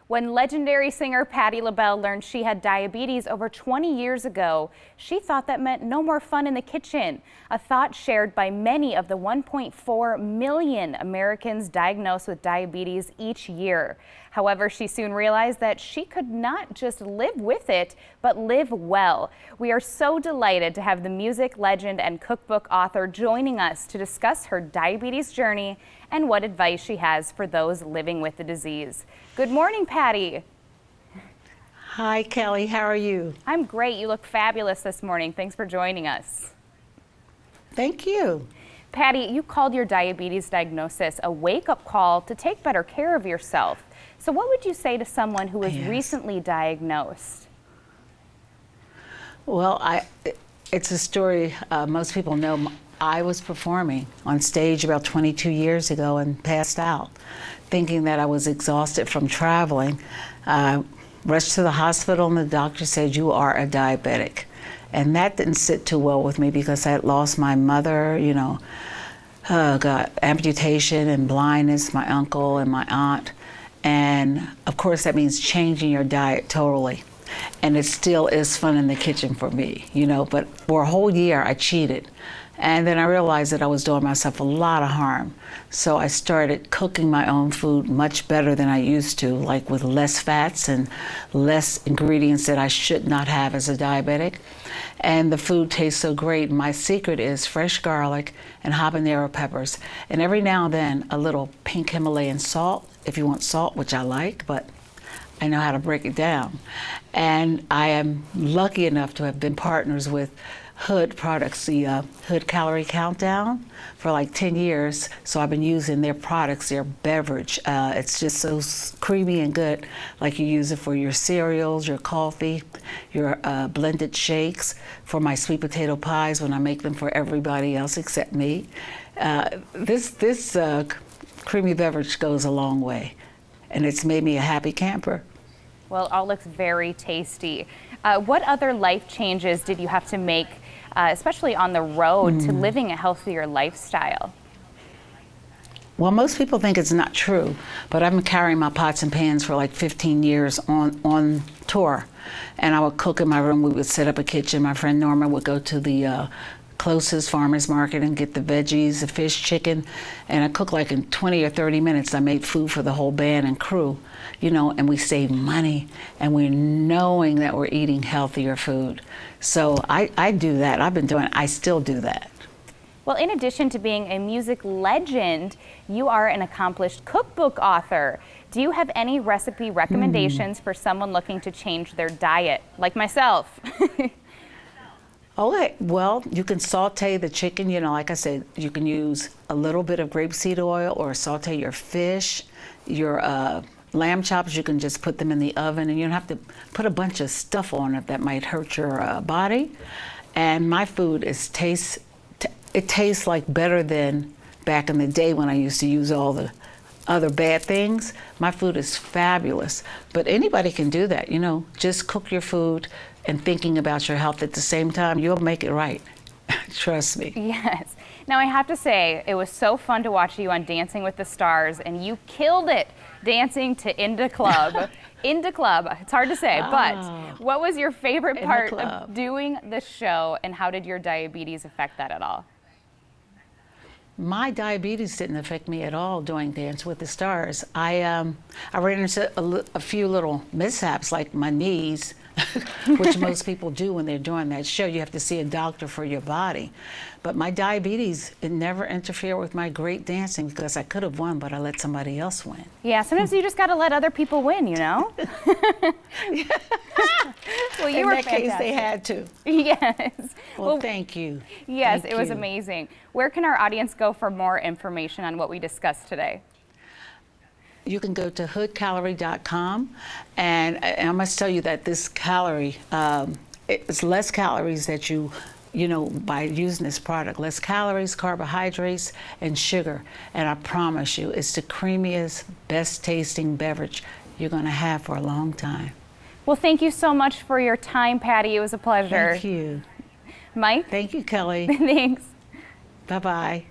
When legendary singer Patti Labelle learned she had diabetes over 20 years ago, she thought that meant no more fun in the kitchen, a thought shared by many of the 1.4 million Americans diagnosed with diabetes each year. However, she soon realized that she could not just live with it, but live well. We are so delighted to have the music legend and cookbook author joining us to discuss her diabetes journey and what advice she has for those living with the disease. Good morning, Patti. Hi, Kelly. How are you? I'm great. You look fabulous this morning. Thanks for joining us. Thank you. Patti, you called your diabetes diagnosis a wake-up call to take better care of yourself. So what would you say to someone who was recently diagnosed? Well, it's a story most people know. I was performing on stage about 22 years ago and passed out, thinking that I was exhausted from traveling. Rushed to the hospital and the doctor said, "You are a diabetic." And that didn't sit too well with me because I had lost my mother, got amputation and blindness, my uncle and my aunt. And of course that means changing your diet totally. And it still is fun in the kitchen for me, but for a whole year I cheated. And then I realized that I was doing myself a lot of harm. So I started cooking my own food much better than I used to, like with less fats and less ingredients that I should not have as a diabetic. And the food tastes so great. My secret is fresh garlic and habanero peppers. And every now and then a little pink Himalayan salt, if you want salt, which I like, but I know how to break it down. And I am lucky enough to have been partners with Hood products, the Hood Calorie Countdown, for like 10 years. So I've been using their products, their beverage. It's just so creamy and good. Like you use it for your cereals, your coffee, your blended shakes, for my sweet potato pies when I make them for everybody else except me. This creamy beverage goes a long way, and it's made me a happy camper. Well, it all looks very tasty. What other life changes did you have to make, especially on the road to living a healthier lifestyle? Well, most people think it's not true, but I've been carrying my pots and pans for like 15 years on tour. And I would cook in my room. We would set up a kitchen. My friend Norma would go to the closest farmer's market and get the veggies, the fish, chicken, and I cooked like in 20 or 30 minutes. I made food for the whole band and crew, and we saved money, and we're knowing that we're eating healthier food. So I do that. I've been doing it. I still do that. Well, in addition to being a music legend, you are an accomplished cookbook author. Do you have any recipe recommendations for someone looking to change their diet, like myself? Okay, well, you can saute the chicken, like I said, you can use a little bit of grapeseed oil, or saute your fish, your lamb chops. You can just put them in the oven, and you don't have to put a bunch of stuff on it that might hurt your body. And my food tastes like better than back in the day when I used to use all the other bad things. My food is fabulous, but anybody can do that. Just cook your food and thinking about your health at the same time. You'll make it right. Trust me. Yes. Now I have to say, it was so fun to watch you on Dancing with the Stars, and you killed it dancing to Inda Club. Inda Club, it's hard to say, but what was your favorite part of doing the show, and how did your diabetes affect that at all? My diabetes didn't affect me at all doing Dance with the Stars. I ran into a few little mishaps, like my knees, which most people do when they're doing that show. You have to see a doctor for your body. But my diabetes, it never interfered with my great dancing, because I could have won, but I let somebody else win. Yeah, sometimes you just got to let other people win, Well, you were fantastic. In that case, they had to. Yes. Well, thank you. Yes, it was amazing. Where can our audience go for more information on what we discussed today? You can go to hoodcalorie.com, and I must tell you that this calorie, it's less calories that by using this product, less calories, carbohydrates, and sugar. And I promise you, it's the creamiest, best tasting beverage you're going to have for a long time. Well, thank you so much for your time, Patti. It was a pleasure. Thank you. Mike? Thank you, Kelly. Thanks. Bye-bye.